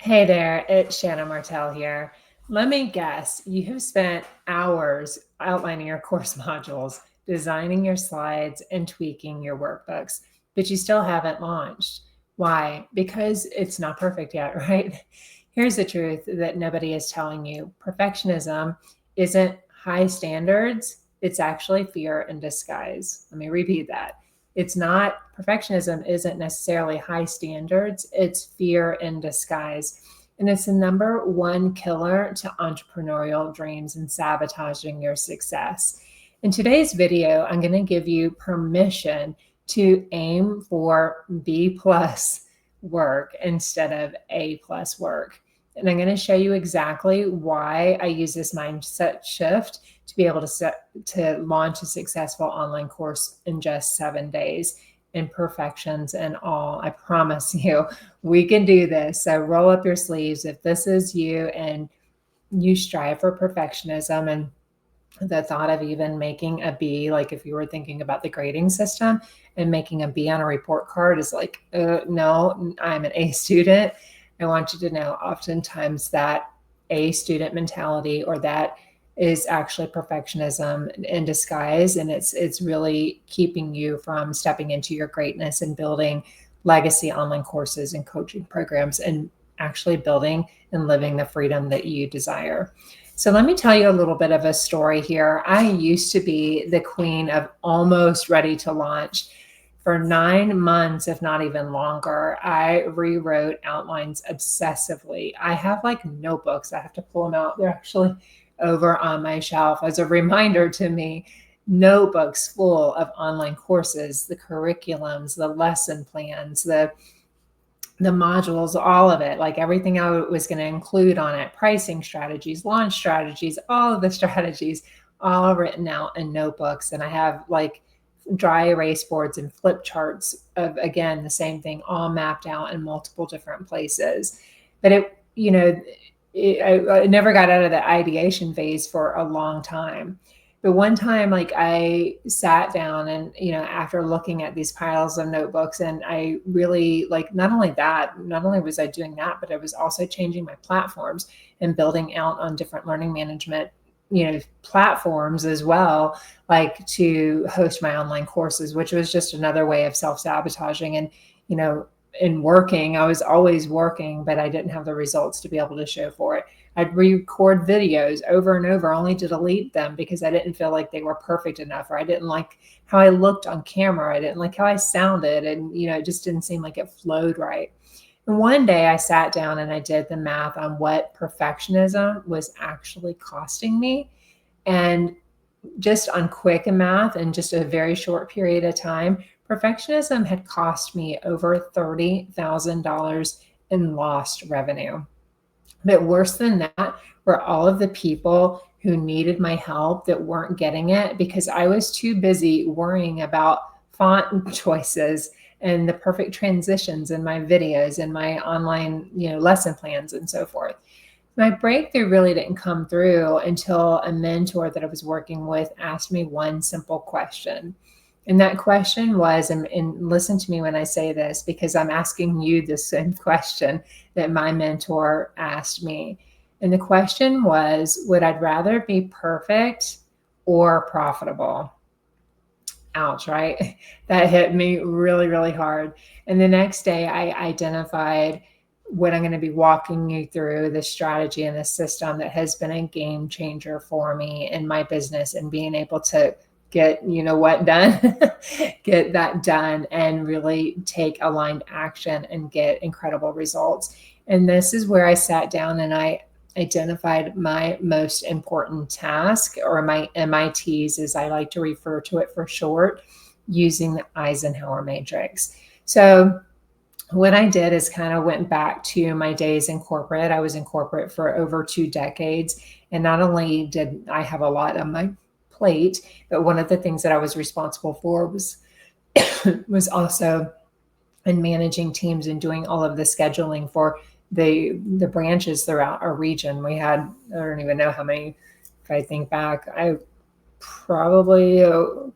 Hey there, it's Shannon Martel here. Let me guess, you have spent hours outlining your course modules, designing your slides, and tweaking your workbooks, but you still haven't launched. Why? Because it's not perfect yet, right? Here's the truth that nobody is telling you. Perfectionism isn't high standards, it's actually fear in disguise. Let me repeat that. It's not Perfectionism isn't necessarily high standards, it's fear in disguise. And it's the number one killer to entrepreneurial dreams and sabotaging your success. In today's video, I'm going to give you permission to aim for B plus work instead of A plus work. And I'm going to show you exactly why I use this mindset shift to be able to launch a successful online course in just 7 days, imperfections and all. I promise you, we can do this. So roll up your sleeves if this is you and you strive for perfectionism and the thought of even making a B, like if you were thinking about the grading system and making a B on a report card is like, no, I'm an A student. I want you to know oftentimes that A student mentality or that is actually perfectionism in disguise, and it's really keeping you from stepping into your greatness and building legacy online courses and coaching programs and actually building and living the freedom that you desire. So let me tell you a little bit of a story here. I used to be the queen of almost ready to launch. For 9 months, if not even longer, I rewrote outlines obsessively. I have like notebooks. I have to pull them out. They're actually over on my shelf as a reminder to me. Notebooks full of online courses, the curriculums, the lesson plans, the modules, all of it, like everything I was going to include on it, pricing strategies, launch strategies, all of the strategies, all written out in notebooks. And I have like dry erase boards and flip charts of, again, the same thing, all mapped out in multiple different places. But I never got out of the ideation phase for a long time. But one time, like I sat down and, after looking at these piles of notebooks, and I really like, not only was I doing that, but I was also changing my platforms and building out on different learning management, platforms as well, like to host my online courses, which was just another way of self-sabotaging. And, in working, I was always working, but I didn't have the results to be able to show for it. I'd record videos over and over only to delete them because I didn't feel like they were perfect enough, or I didn't like how I looked on camera. I didn't like how I sounded. And, it just didn't seem like it flowed right. And one day I sat down and I did the math on what perfectionism was actually costing me. And just on quick math in just a very short period of time, perfectionism had cost me over $30,000 in lost revenue. But worse than that were all of the people who needed my help that weren't getting it because I was too busy worrying about font choices and the perfect transitions in my videos and my online, lesson plans and so forth. My breakthrough really didn't come through until a mentor that I was working with asked me one simple question. And that question was, and listen to me when I say this, because I'm asking you the same question that my mentor asked me. And the question was, would I rather be perfect or profitable? Ouch, right? That hit me really, really hard. And the next day I identified what I'm going to be walking you through, the strategy and the system that has been a game changer for me in my business and being able to get, done, get that done and really take aligned action and get incredible results. And this is where I sat down and I identified my most important task, or my MITs, as I like to refer to it for short, using the Eisenhower Matrix. So what I did is kind of went back to my days in corporate. I was in corporate for over 2 decades. And not only did I have a lot on my plate, but one of the things that I was responsible for was also in managing teams and doing all of the scheduling for the branches throughout our region. We had, I don't even know how many, if I think back, I probably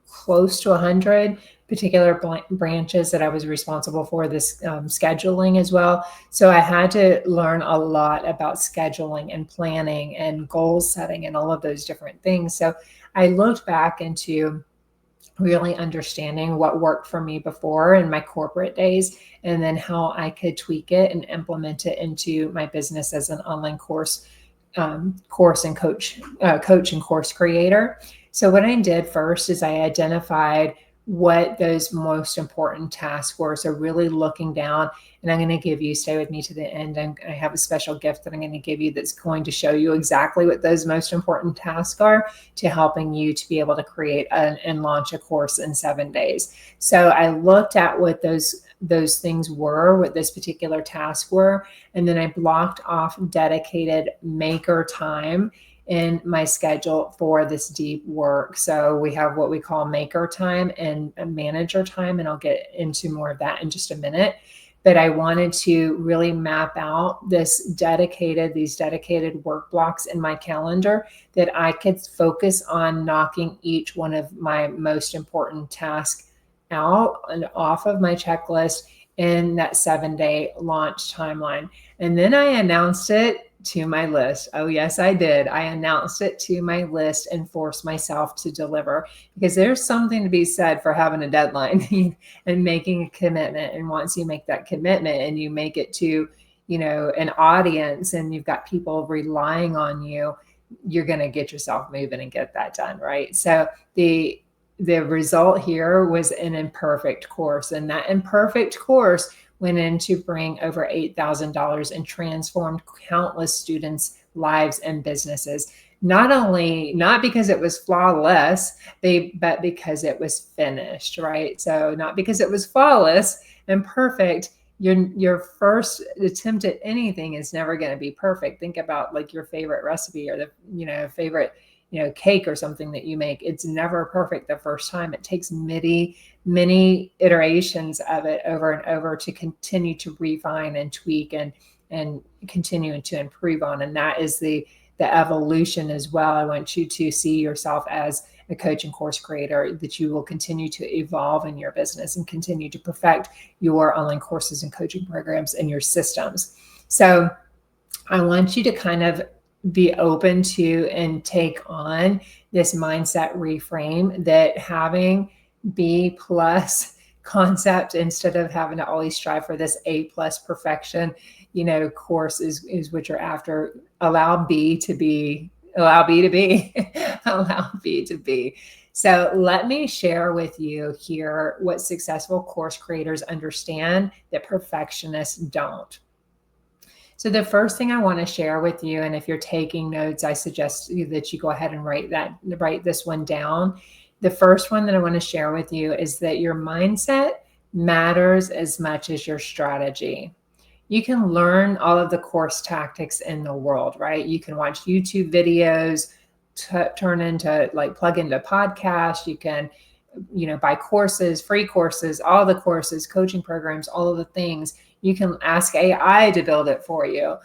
close to 100 particular branches that I was responsible for, this scheduling as well. So I had to learn a lot about scheduling and planning and goal setting and all of those different things. So I looked back into really understanding what worked for me before in my corporate days, and then how I could tweak it and implement it into my business as an online course and coach and course creator. So what I did first is I identified what those most important tasks were. So really looking down, and I'm going to give you, stay with me to the end. I have a special gift that I'm going to give you that's going to show you exactly what those most important tasks are, to helping you to be able to create and launch a course in 7 days. So I looked at what those things were, what this particular task were, and then I blocked off dedicated maker time in my schedule for this deep work. So we have what we call maker time and manager time, and I'll get into more of that in just a minute. But I wanted to really map out these dedicated work blocks in my calendar that I could focus on knocking each one of my most important tasks out and off of my checklist in that 7-day launch timeline. And then I announced it to my list. Oh, yes, I did. I announced it to my list and forced myself to deliver, because there's something to be said for having a deadline and making a commitment. And once you make that commitment and you make it to, an audience, and you've got people relying on you, you're going to get yourself moving and get that done, right? So the result here was an imperfect course, and that imperfect course went in to bring over $8,000 and transformed countless students' lives and businesses. Not because it was flawless, but because it was finished, right? So not because it was flawless and perfect. Your first attempt at anything is never going to be perfect. Think about like your favorite recipe, or the favorite cake or something that you make. It's never perfect the first time. It takes many iterations of it over and over to continue to refine and tweak and continue to improve on. And that is the evolution as well. I want you to see yourself as a coach and course creator, that you will continue to evolve in your business and continue to perfect your online courses and coaching programs and your systems. So I want you to kind of be open to and take on this mindset reframe, that having B plus concept instead of having to always strive for this A plus perfection, course is what you're after. Allow B to be. Allow B to be. Allow B to be. So let me share with you here what successful course creators understand that perfectionists don't. So the first thing I want to share with you, and if you're taking notes, I suggest that you go ahead and write this one down. The first one that I want to share with you is that your mindset matters as much as your strategy. You can learn all of the course tactics in the world, right? You can watch YouTube videos, plug into podcasts. You can, buy courses, free courses, all the courses, coaching programs, all of the things. You can ask AI to build it for you.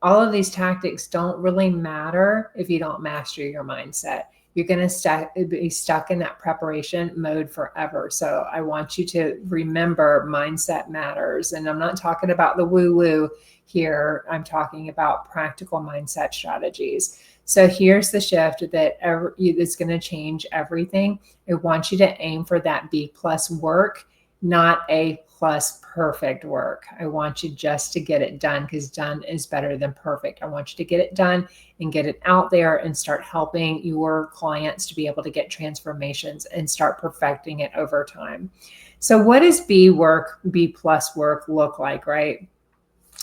All of these tactics don't really matter if you don't master your mindset. You're going to be stuck in that preparation mode forever. So I want you to remember mindset matters. And I'm not talking about the woo-woo here. I'm talking about practical mindset strategies. So here's the shift that's going to change everything. I want you to aim for that B plus work, not A plus perfect work. I want you just to get it done, because done is better than perfect. I want you to get it done and get it out there and start helping your clients to be able to get transformations and start perfecting it over time. So what does B plus work look like, right?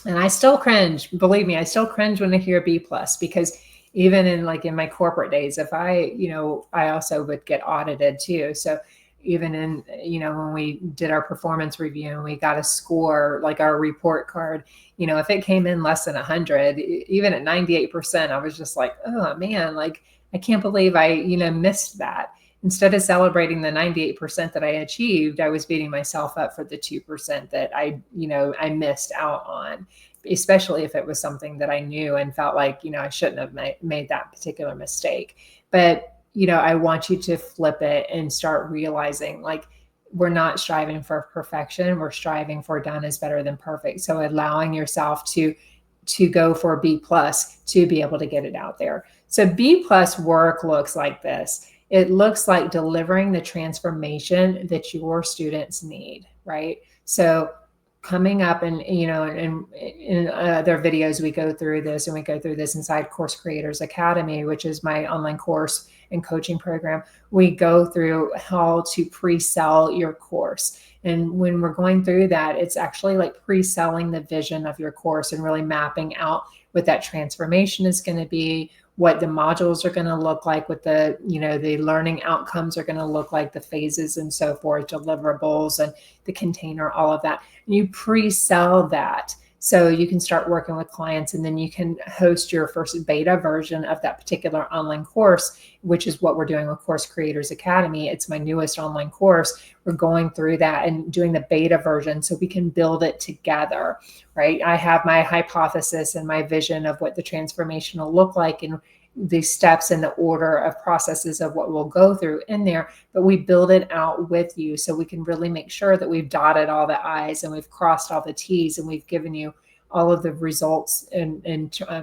And I still cringe, believe me, I still cringe when I hear B plus, because even in my corporate days, if I also would get audited too. So even in, when we did our performance review and we got a score, like our report card, if it came in less than 100, even at 98%, I was just like, oh man, I can't believe I, missed that. Instead of celebrating the 98% that I achieved, I was beating myself up for the 2% that I missed out on, especially if it was something that I knew and felt like, I shouldn't have made that particular mistake. But I want you to flip it and start realizing, we're not striving for perfection. We're striving for done is better than perfect. So allowing yourself to go for B plus to be able to get it out there. So B plus work looks like this. It looks like delivering the transformation that your students need, right? So coming up and, in other videos, we go through this, and we go through this inside Course Creators Academy, which is my online course and coaching program. We go through how to pre-sell your course. And when we're going through that, it's actually like pre-selling the vision of your course and really mapping out what that transformation is going to be, what the modules are going to look like, what the learning outcomes are going to look like, the phases and so forth, deliverables and the container, all of that. And you pre-sell that so you can start working with clients, and then you can host your first beta version of that particular online course, which is what we're doing with Course Creators Academy. It's my newest online course. We're going through that and doing the beta version so we can build it together, right? I have my hypothesis and my vision of what the transformation will look like, and the steps and the order of processes of what we'll go through in there, but we build it out with you so we can really make sure that we've dotted all the I's and we've crossed all the T's, and we've given you all of the results and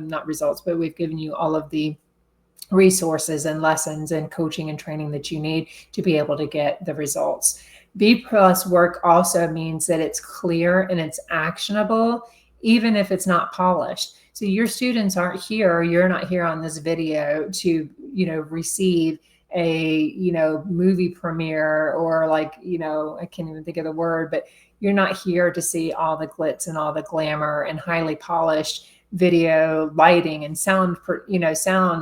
not results, but we've given you all of the resources and lessons and coaching and training that you need to be able to get the results. B plus work also means that it's clear and it's actionable, even if it's not polished. So your students aren't here, you're not here on this video to, receive a, movie premiere, or I can't even think of the word, but you're not here to see all the glitz and all the glamour and highly polished video lighting and sound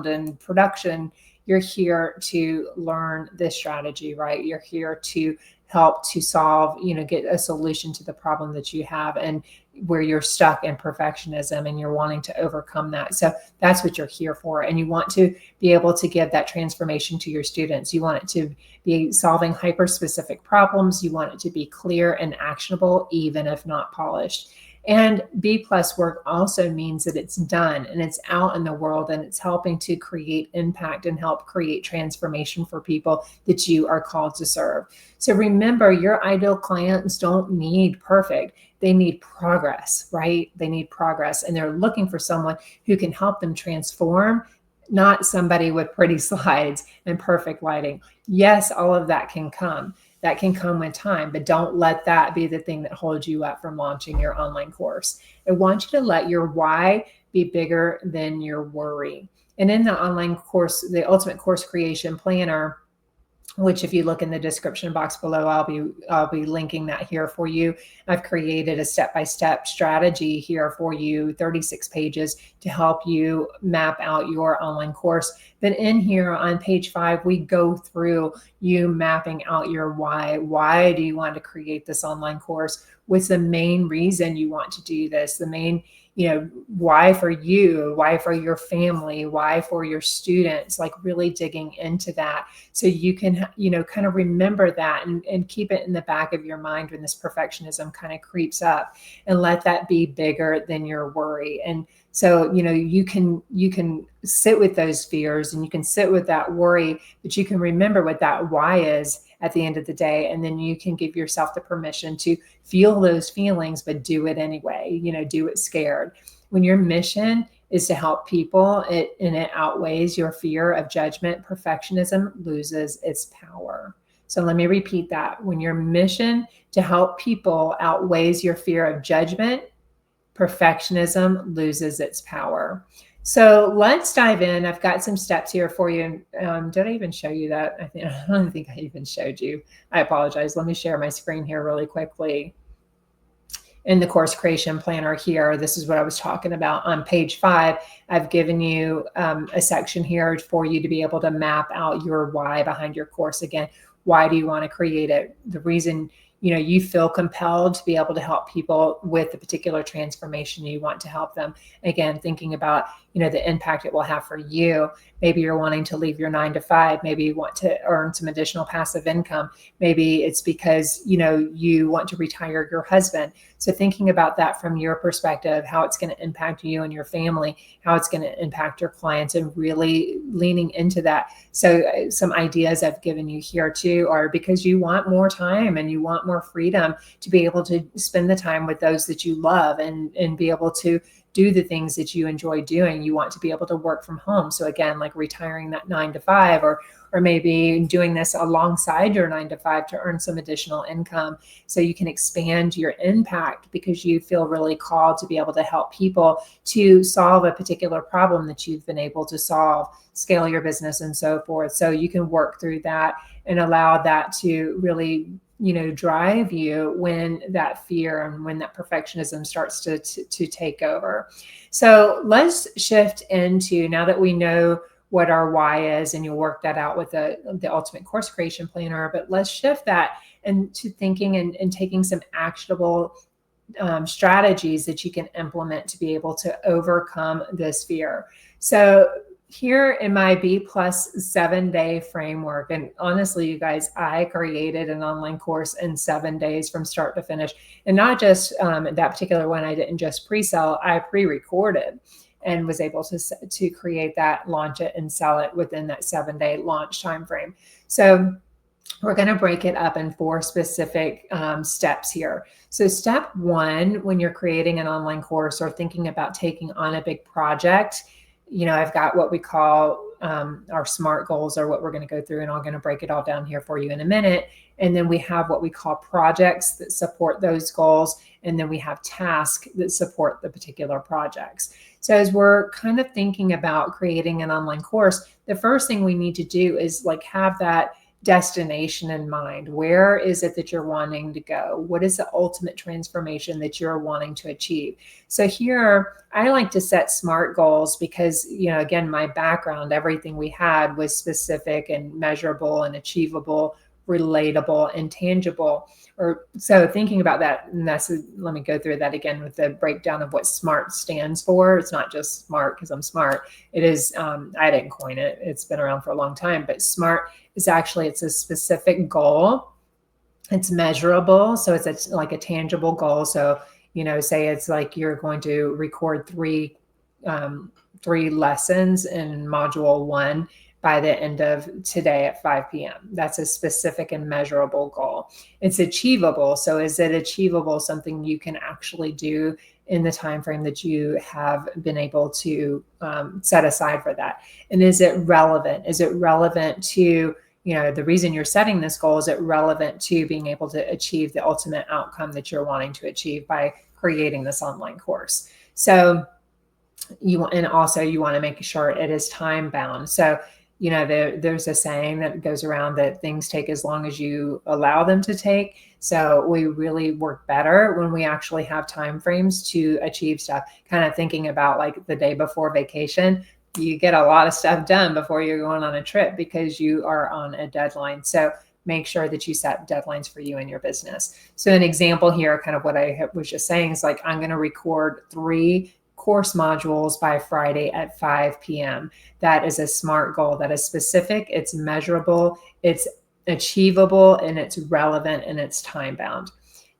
and production. You're here to learn this strategy, right? You're here to help to solve, get a solution to the problem that you have, and where you're stuck in perfectionism and you're wanting to overcome that. So that's what you're here for. And you want to be able to give that transformation to your students. You want it to be solving hyper-specific problems. You want it to be clear and actionable, even if not polished. And B plus work also means that it's done and it's out in the world, and it's helping to create impact and help create transformation for people that you are called to serve. So remember, your ideal clients don't need perfect. They need progress, right? They need progress, and they're looking for someone who can help them transform, not somebody with pretty slides and perfect lighting. Yes, all of that can come. That can come with time, but don't let that be the thing that holds you up from launching your online course. I want you to let your why be bigger than your worry. And in the online course, the Ultimate Course Creation Planner, which if you look in the description box below, I'll be linking that here for you. I've created a step-by-step strategy here for you, 36 pages, to help you map out your online course. But in here on page 5, we go through you mapping out your why. Why do you want to create this online course? What's the main reason you want to do this? The main, why for you, why for your family, why for your students, like really digging into that so you can, kind of remember that and keep it in the back of your mind when this perfectionism kind of creeps up, and let that be bigger than your worry. And so, you can sit with those fears and you can sit with that worry, but you can remember what that why is at the end of the day. And then you can give yourself the permission to feel those feelings, but do it anyway, do it scared. When your mission is to help people, it outweighs your fear of judgment, perfectionism loses its power. So let me repeat that. When your mission to help people outweighs your fear of judgment, perfectionism loses its power. So let's dive in. I've got some steps here for you. Did I even show you that? I don't think I even showed you. I apologize. Let me share my screen here really quickly. In the course creation planner here, this is what I was talking about. On page 5, I've given you a section here for you to be able to map out your why behind your course. Again, why do you want to create it? The reason you feel compelled to be able to help people with the particular transformation you want to help them. Again, thinking about, the impact it will have for you. Maybe you're wanting to leave your 9-to-5. Maybe you want to earn some additional passive income. Maybe it's because, you want to retire your husband. So thinking about that from your perspective, how it's going to impact you and your family, how it's going to impact your clients, and really leaning into that. So some ideas I've given you here too are because you want more time and you want more freedom to be able to spend the time with those that you love and be able to do the things that you enjoy doing. You want to be able to work from home. So again, like retiring that 9 to 5, or maybe doing this alongside your 9 to 5 to earn some additional income so you can expand your impact because you feel really called to be able to help people to solve a particular problem that you've been able to solve, scale your business and so forth. So you can work through that and allow that to really drive you when that fear and when that perfectionism starts to take over. So let's shift into, now that we know what our why is, and you'll work that out with the ultimate course creation planner, but let's shift that into thinking and taking some actionable strategies that you can implement to be able to overcome this fear. So here in my B+7-day framework, and honestly, you guys, I created an online course in 7 days from start to finish. And not just that particular one, I didn't just pre-sell, I pre-recorded and was able to create that, launch it, and sell it within that 7-day launch timeframe. So we're going to break it up in 4 specific steps here. So step 1, when you're creating an online course or thinking about taking on a big project, I've got what we call our SMART goals, are what we're going to go through, and I'm going to break it all down here for you in a minute. And then we have what we call projects that support those goals. And then we have tasks that support the particular projects. So as we're kind of thinking about creating an online course, the first thing we need to do is have that destination in mind. Where is it that you're wanting to go? What is the ultimate transformation that you're wanting to achieve? So here, I like to set SMART goals because, again, my background, everything we had was specific and measurable and achievable, relatable and tangible. So thinking about that, and let me go through that again with the breakdown of what SMART stands for. It's not just smart because I'm smart. It is, I didn't coin it. It's been around for a long time, but SMART is actually, it's a specific goal. It's measurable. So it's like a tangible goal. So, say it's like you're going to record three lessons in module 1 by the end of today at 5 p.m. That's a specific and measurable goal. It's achievable. So is it achievable, something you can actually do in the time frame that you have been able to set aside for that? And is it relevant? Is it relevant to, the reason you're setting this goal? Is it relevant to being able to achieve the ultimate outcome that you're wanting to achieve by creating this online course? So you want to make sure it is time bound. So there's a saying that goes around that things take as long as you allow them to take. So we really work better when we actually have time frames to achieve stuff. Kind of thinking about like the day before vacation, you get a lot of stuff done before you're going on a trip because you are on a deadline. So make sure that you set deadlines for you and your business. So an example here, kind of what I was just saying, is like, I'm going to record 3 course modules by Friday at 5 p.m. That is a SMART goal. That is specific, it's measurable, it's achievable, and it's relevant, and it's time bound.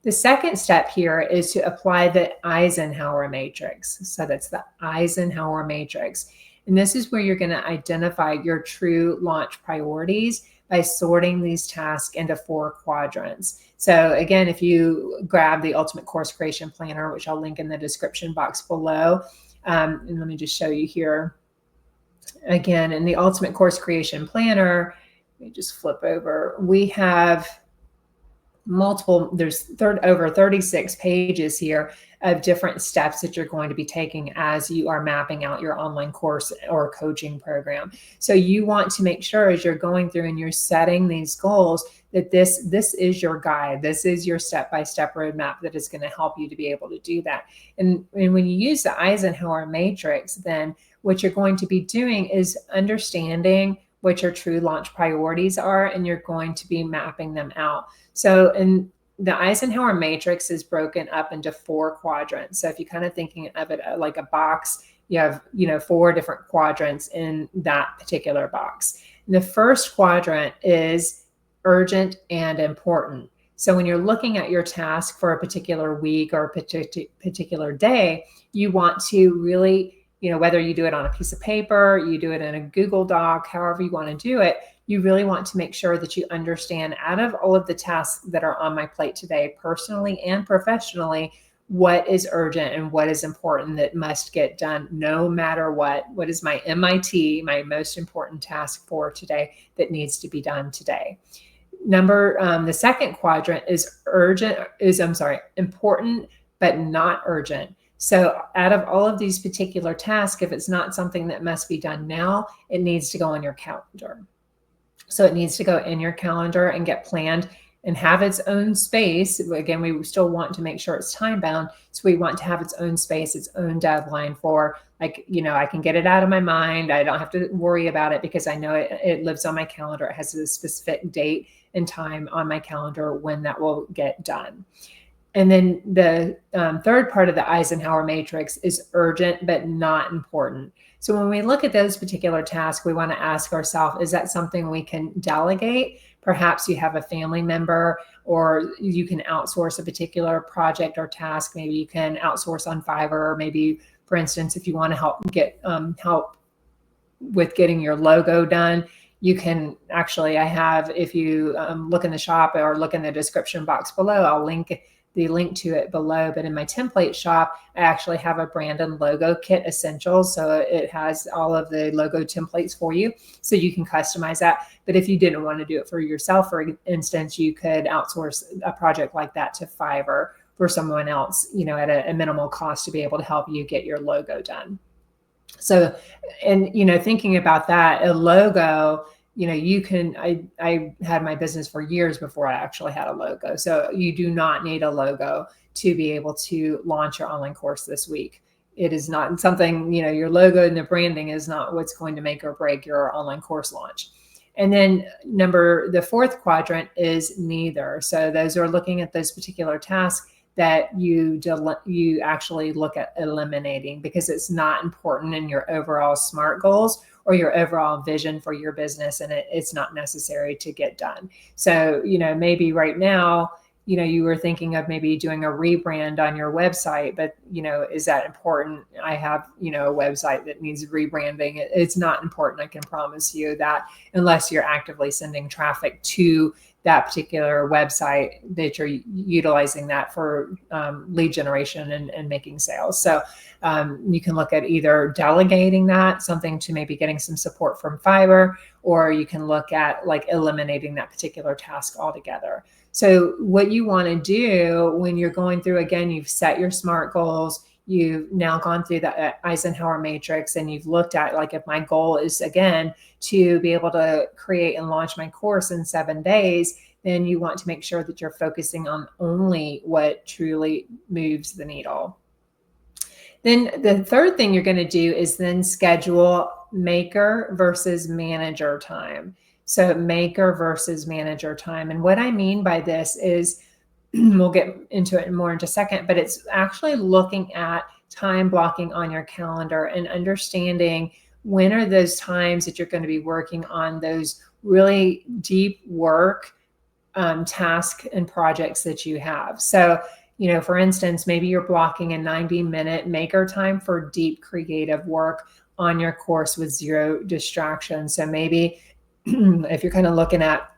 The second step here is to apply the Eisenhower Matrix. So that's the Eisenhower Matrix. And this is where you're going to identify your true launch priorities by sorting these tasks into 4 quadrants. So again, if you grab the Ultimate Course Creation Planner, which I'll link in the description box below, and let me just show you here. Again, in the Ultimate Course Creation Planner, let me just flip over. We have there's over 36 pages here of different steps that you're going to be taking as you are mapping out your online course or coaching program. So you want to make sure as you're going through and you're setting these goals that this is your guide. This is your step-by-step roadmap that is going to help you to be able to do that. And when you use the Eisenhower Matrix, then what you're going to be doing is understanding what your true launch priorities are, and you're going to be mapping them out. So in the Eisenhower Matrix is broken up into 4 quadrants. So if you're kind of thinking of it like a box, you have 4 different quadrants in that particular box. And the first quadrant is urgent and important. So when you're looking at your task for a particular week or a particular day, you want to really, whether you do it on a piece of paper, you do it in a Google Doc, however you want to do it, you really want to make sure that you understand, out of all of the tasks that are on my plate today, personally and professionally, what is urgent and what is important that must get done no matter what. What is my MIT, my most important task for today that needs to be done today? The second quadrant is important, but not urgent. So out of all of these particular tasks, if it's not something that must be done now, it needs to go on your calendar. So it needs to go in your calendar and get planned and have its own space. Again, we still want to make sure it's time bound. So we want to have its own space, its own deadline for, like, I can get it out of my mind. I don't have to worry about it because I know it lives on my calendar. It has a specific date and time on my calendar when that will get done. And then the third part of the Eisenhower Matrix is urgent but not important. So when we look at those particular tasks, we want to ask ourselves, is that something we can delegate? Perhaps you have a family member, or you can outsource a particular project or task. Maybe you can outsource on Fiverr, or maybe, for instance, if you want to help with getting your logo done, you can actually, if you look in the shop or look in the description box below, I'll link the link to it below. But in my template shop, I actually have a brand and logo kit essentials. So it has all of the logo templates for you, so you can customize that. But if you didn't want to do it for yourself, for instance, you could outsource a project like that to Fiverr for someone else, at a minimal cost, to be able to help you get your logo done. So, and, thinking about that, a logo, I had my business for years before I actually had a logo. So you do not need a logo to be able to launch your online course this week. It is not something, your logo and the branding is not what's going to make or break your online course launch. And then the fourth quadrant is neither. So those are looking at those particular tasks that you actually look at eliminating because it's not important in your overall SMART goals or your overall vision for your business, and it's not necessary to get done. So, maybe right now, you were thinking of maybe doing a rebrand on your website, but, is that important? I have, a website that needs rebranding. It's not important. I can promise you that, unless you're actively sending traffic to that particular website, that you're utilizing that for lead generation and making sales. So you can look at either delegating something to maybe getting some support from Fiverr, or you can look at like eliminating that particular task altogether. So what you want to do when you're going through, again, you've set your SMART goals, you've now gone through the Eisenhower Matrix, and you've looked at, like, if my goal is, again, to be able to create and launch my course in 7 days, then you want to make sure that you're focusing on only what truly moves the needle. Then the third thing you're going to do is then schedule maker versus manager time. So maker versus manager time. And what I mean by this is, we'll get into it more in just a second, but it's actually looking at time blocking on your calendar and understanding when are those times that you're going to be working on those really deep work tasks and projects that you have. So, for instance, maybe you're blocking a 90-minute maker time for deep creative work on your course with zero distractions. So maybe if you're kind of looking at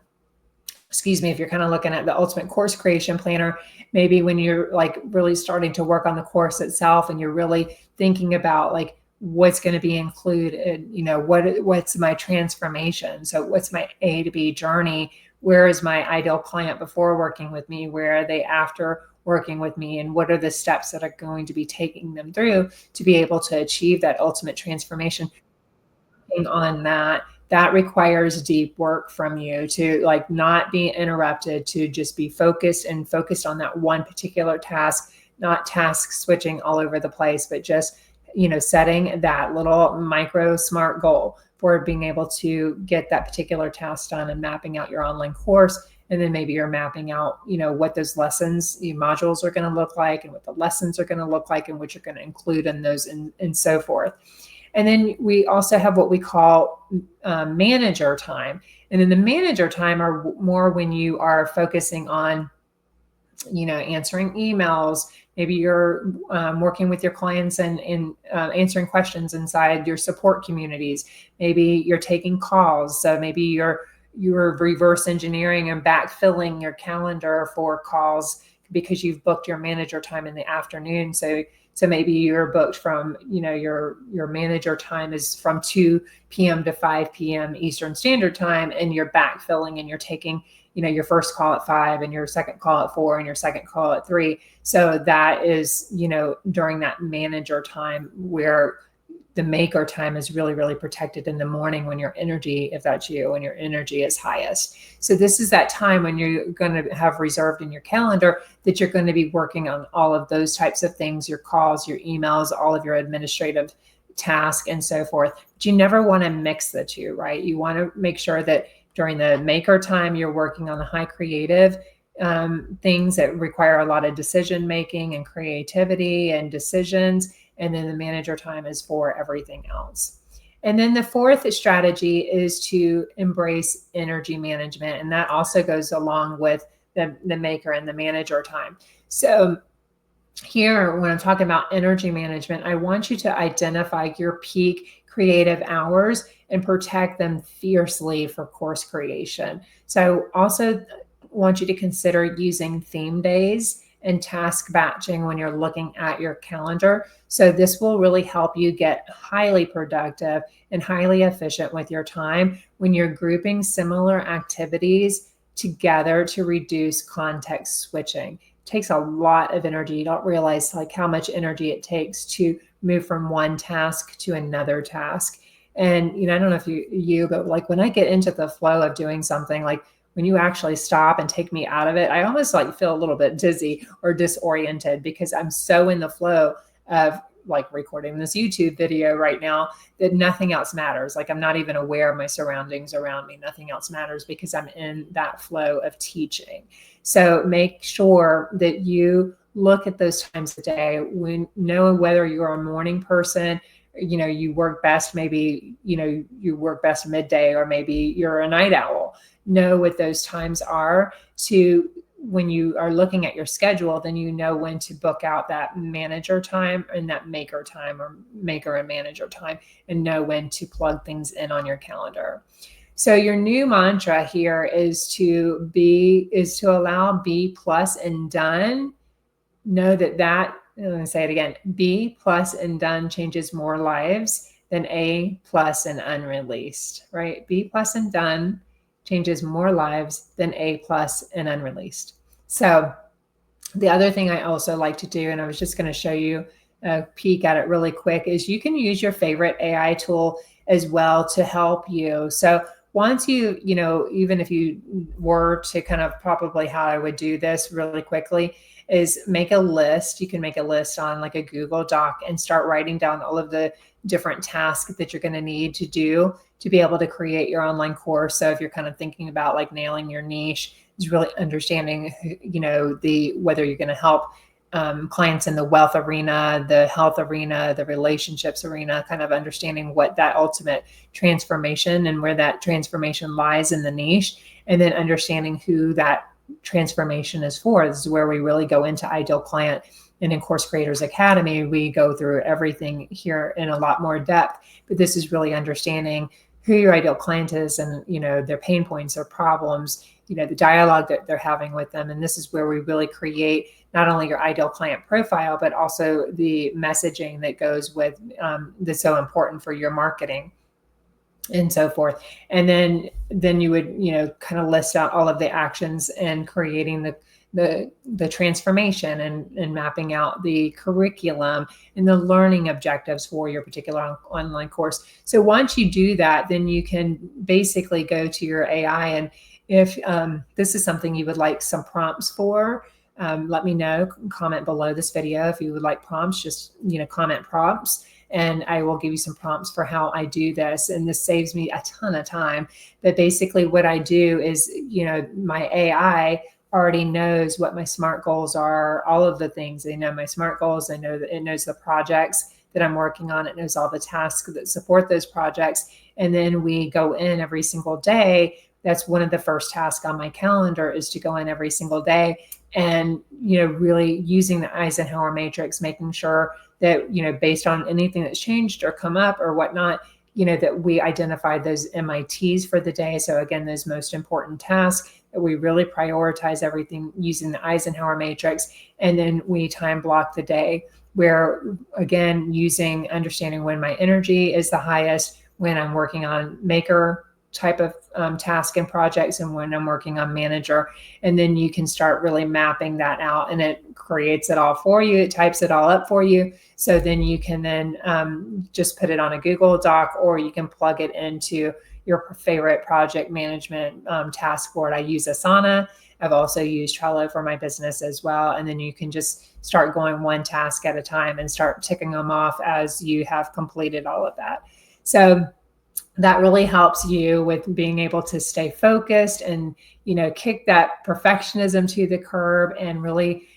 the Ultimate Course Creation Planner, maybe when you're like really starting to work on the course itself and you're really thinking about like what's going to be included, what's my transformation? So what's my A to B journey? Where is my ideal client before working with me? Where are they after working with me? And what are the steps that are going to be taking them through to be able to achieve that ultimate transformation? On that requires deep work from you to like not be interrupted, to just be focused on that one particular task, not task switching all over the place, but just, setting that little micro SMART goal for being able to get that particular task done and mapping out your online course. And then maybe you're mapping out, what those lessons, modules are going to look like, and what the lessons are going to look like, and what you're going to include in those, and so forth. And then we also have what we call manager time. And then the manager time are more when you are focusing on answering emails. Maybe you're working with your clients and answering questions inside your support communities. Maybe you're taking calls. So maybe you're reverse engineering and backfilling your calendar for calls because you've booked your manager time in the afternoon. So maybe you're booked from, your manager time is from 2 p.m. to 5 p.m. Eastern Standard Time, and you're backfilling and you're taking, your first call at 5 and your second call at 4 and your second call at 3. So that is, during that manager time, where the maker time is really, really protected in the morning when your energy, if that's you, when your energy is highest. So this is that time when you're going to have reserved in your calendar that you're going to be working on all of those types of things, your calls, your emails, all of your administrative tasks and so forth. But you never want to mix the two, right? You want to make sure that during the maker time, you're working on the high creative things that require a lot of decision making and creativity and decisions. And then the manager time is for everything else. And then the fourth strategy is to embrace energy management. And that also goes along with the maker and the manager time. So here, when I'm talking about energy management, I want you to identify your peak creative hours and protect them fiercely for course creation. So also want you to consider using theme days and task batching when you're looking at your calendar. So this will really help you get highly productive and highly efficient with your time when you're grouping similar activities together to reduce context switching. It takes a lot of energy. You don't realize how much energy it takes to move from one task to another task. And I don't know if you, but when I get into the flow of doing something, when you actually stop and take me out of it, I almost feel a little bit dizzy or disoriented because I'm so in the flow of recording this YouTube video right now that nothing else matters. I'm not even aware of my surroundings around me. Nothing else matters because I'm in that flow of teaching. So make sure that you look at those times of day when know whether you're a morning person, you work best, maybe, you work best midday, or maybe you're a night owl. Know what those times are to when you are looking at your schedule, then you know when to book out that manager time and that maker time, or maker and manager time, and know when to plug things in on your calendar. So your new mantra here is to allow B plus and done. Know that I'm going to say it again, B plus and done changes more lives than A plus and unreleased, right? B plus and done changes more lives than A plus and unreleased. So the other thing I also like to do, and I was just going to show you a peek at it really quick, is you can use your favorite AI tool as well to help you. So once even if you were to kind of probably how I would do this really quickly is make a list. You can make a list on a Google Doc and start writing down all of the different tasks that you're going to need to do to be able to create your online course. So if you're kind of thinking about nailing your niche, is really understanding, whether you're going to help clients in the wealth arena, the health arena, the relationships arena, kind of understanding what that ultimate transformation and where that transformation lies in the niche, and then understanding who that transformation is for. This is where we really go into Ideal Client. And in Course Creators Academy, we go through everything here in a lot more depth. But this is really understanding who your ideal client is and, their pain points or problems, the dialogue that they're having with them. And this is where we really create not only your ideal client profile, but also the messaging that goes with that's so important for your marketing and so forth. And then you would, kind of list out all of the actions and creating the transformation and mapping out the curriculum and the learning objectives for your particular online course. So once you do that, then you can basically go to your AI. And if this is something you would like some prompts for, let me know, comment below this video. If you would like prompts, just, comment prompts. And I will give you some prompts for how I do this. And this saves me a ton of time. But basically what I do is, my AI already knows what my SMART goals are, all of the things. They know my SMART goals. They know that it knows the projects that I'm working on. It knows all the tasks that support those projects. And then we go in every single day. That's one of the first tasks on my calendar, is to go in every single day and, really using the Eisenhower Matrix, making sure that, based on anything that's changed or come up or whatnot, that we identify those MITs for the day. So again, those most important tasks, that we really prioritize everything using the Eisenhower Matrix. And then we time block the day where, again, using understanding when my energy is the highest, when I'm working on maker type of task and projects, and when I'm working on manager. And then you can start really mapping that out, and it creates it all for you. It types it all up for you. So then you can then just put it on a Google Doc, or you can plug it into your favorite project management task board. I use Asana. I've also used Trello for my business as well. And then you can just start going one task at a time and start ticking them off as you have completed all of that. So that really helps you with being able to stay focused and, kick that perfectionism to the curb, and really,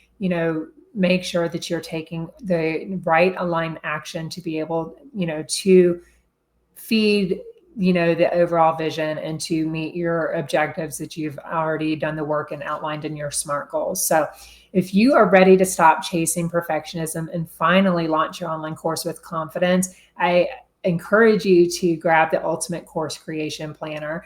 make sure that you're taking the right aligned action to be able, to feed, the overall vision and to meet your objectives that you've already done the work and outlined in your SMART goals. So if you are ready to stop chasing perfectionism and finally launch your online course with confidence, I encourage you to grab the Ultimate Course Creation Planner.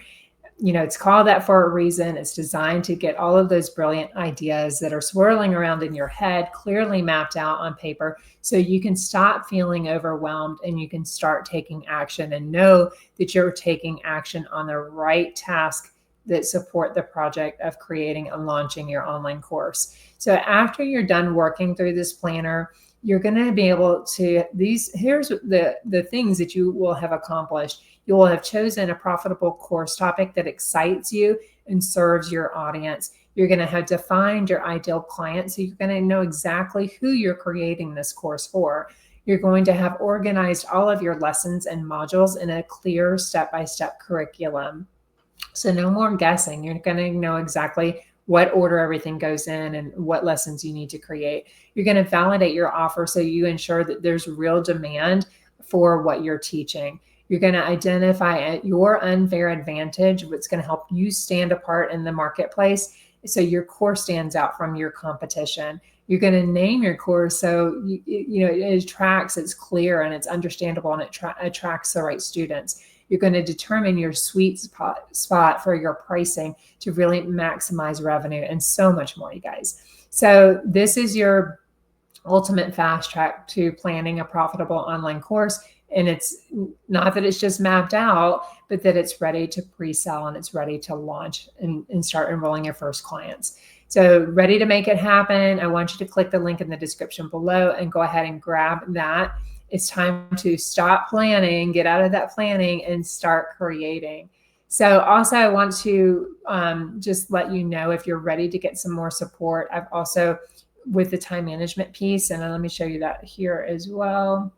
It's called that for a reason. It's designed to get all of those brilliant ideas that are swirling around in your head clearly mapped out on paper, so you can stop feeling overwhelmed and you can start taking action and know that you're taking action on the right task that support the project of creating and launching your online course. So after you're done working through this planner, you're going to be able to, here's the things that you will have accomplished. You will have chosen a profitable course topic that excites you and serves your audience. You're going to have defined your ideal client, so you're going to know exactly who you're creating this course for. You're going to have organized all of your lessons and modules in a clear step-by-step curriculum. So no more guessing. You're going to know exactly what order everything goes in and what lessons you need to create. You're going to validate your offer, so you ensure that there's real demand for what you're teaching. You're going to identify your unfair advantage, what's going to help you stand apart in the marketplace, so your course stands out from your competition. You're going to name your course so it attracts, it's clear and it's understandable, and it attracts the right students. You're going to determine your sweet spot for your pricing to really maximize revenue, and so much more, you guys. So this is your ultimate fast track to planning a profitable online course. And it's not that it's just mapped out, but that it's ready to pre-sell and it's ready to launch and start enrolling your first clients. So ready to make it happen. I want you to click the link in the description below and go ahead and grab that. It's time to stop planning, get out of that planning, and start creating. So also, I want to just let you know, if you're ready to get some more support, I've also, with the time management piece, and let me show you that here as well.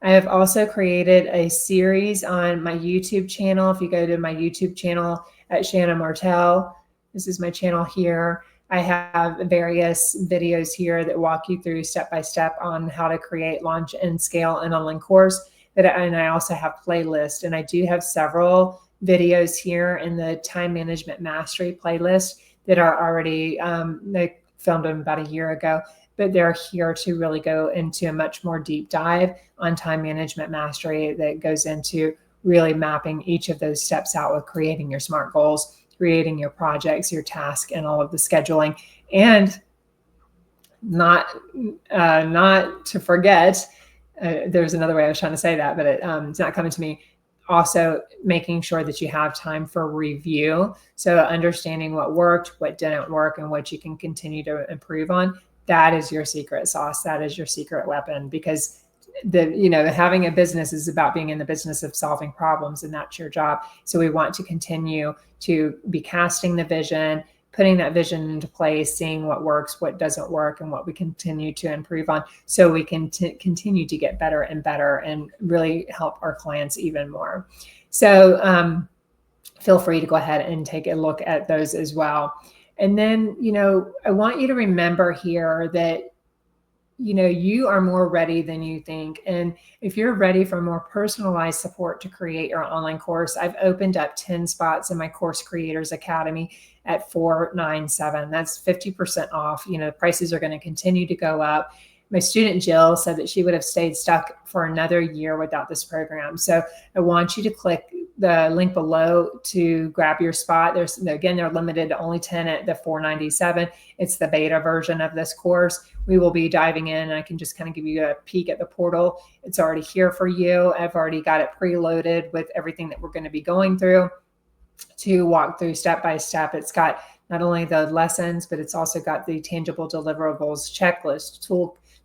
I have also created a series on my YouTube channel. If you go to my YouTube channel at Shannon Martel, this is my channel here. I have various videos here that walk you through step-by-step on how to create, launch, and scale an online course. And I also have playlists, and I do have several videos here in the Time Management Mastery playlist that are already, they filmed them about a year ago, but they're here to really go into a much more deep dive on time management mastery that goes into really mapping each of those steps out with creating your SMART goals, creating your projects, your tasks, and all of the scheduling. And not to forget, there's another way I was trying to say that, but it's not coming to me. Also making sure that you have time for review. So understanding what worked, what didn't work, and what you can continue to improve on. That is your secret sauce. That is your secret weapon, because having a business is about being in the business of solving problems, and that's your job. So we want to continue to be casting the vision, putting that vision into place, seeing what works, what doesn't work, and what we continue to improve on, so we can continue to get better and better and really help our clients even more. So feel free to go ahead and take a look at those as well. And then, I want you to remember here that you are more ready than you think. And if you're ready for more personalized support to create your online course, I've opened up 10 spots in my Course Creators Academy at $497. That's 50% off. The prices are going to continue to go up. My student Jill said that she would have stayed stuck for another year without this program. So I want you to click the link below to grab your spot. They're limited to only 10 at the $497. It's the beta version of this course. We will be diving in, and I can just kind of give you a peek at the portal. It's already here for you. I've already got it preloaded with everything that we're going to be going through to walk through step by step. It's got not only the lessons, but it's also got the tangible deliverables, checklist,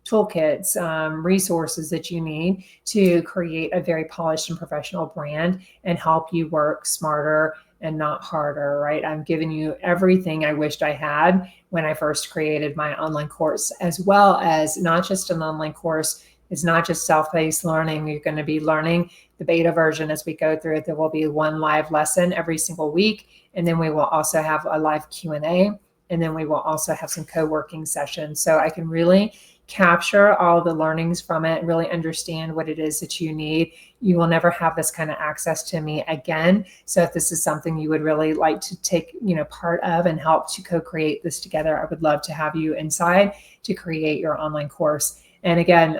toolkits, resources that you need to create a very polished and professional brand and help you work smarter and not harder, right? I'm giving you everything I wished I had when I first created my online course, as well as not just an online course. It's not just self-paced learning. You're going to be learning the beta version as we go through it. There will be one live lesson every single week. And then we will also have a live Q&A. And then we will also have some co-working sessions. So I can really capture all the learnings from it, really understand what it is that you need. You will never have this kind of access to me again. So if this is something you would really like to take, part of and help to co-create this together, I would love to have you inside to create your online course. And again,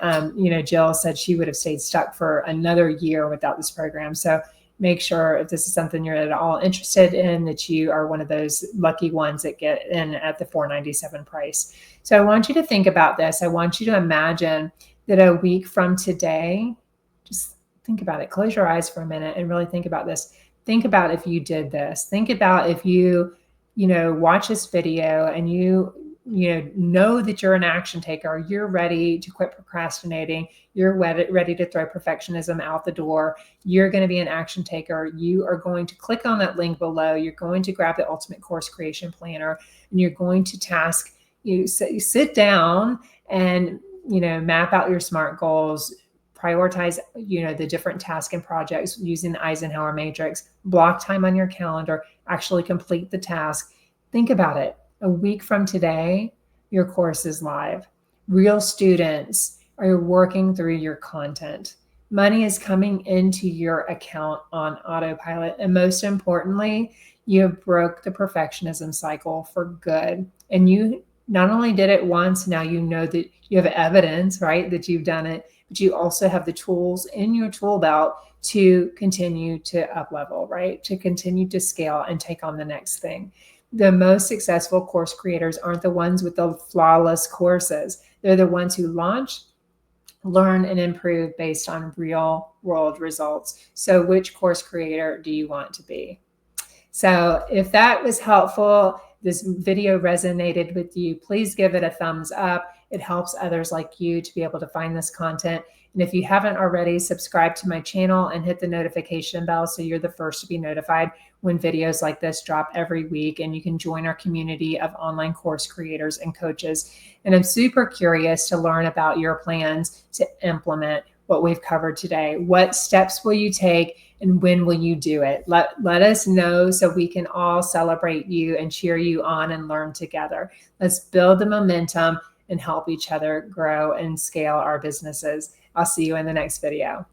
Jill said she would have stayed stuck for another year without this program. So make sure, if this is something you're at all interested in, that you are one of those lucky ones that get in at the $497 price. So I want you to think about this. I want you to imagine that a week from today, just think about it. Close your eyes for a minute and really think about this. Think about if you did this. Think about if you, watch this video and you know that you're an action taker. You're ready to quit procrastinating. You're ready to throw perfectionism out the door. You're going to be an action taker. You are going to click on that link below. You're going to grab the Ultimate Course Creation Planner, and you're going to you sit down and, map out your SMART goals, prioritize, the different tasks and projects using the Eisenhower Matrix, block time on your calendar, actually complete the task. Think about it. A week from today, your course is live. Real students are working through your content. Money is coming into your account on autopilot. And most importantly, you broke the perfectionism cycle for good. And you not only did it once, now you know that you have evidence, right, that you've done it, but you also have the tools in your tool belt to continue to up level, right, to continue to scale and take on the next thing. The most successful course creators aren't the ones with the flawless courses. They're the ones who launch, learn, and improve based on real world results. So which course creator do you want to be? So if that was helpful, this video resonated with you, please give it a thumbs up. It helps others like you to be able to find this content. And if you haven't already, subscribe to my channel and hit the notification bell so you're the first to be notified when videos like this drop every week. And you can join our community of online course creators and coaches. And I'm super curious to learn about your plans to implement what we've covered today. What steps will you take and when will you do it? Let us know so we can all celebrate you and cheer you on and learn together. Let's build the momentum and help each other grow and scale our businesses. I'll see you in the next video.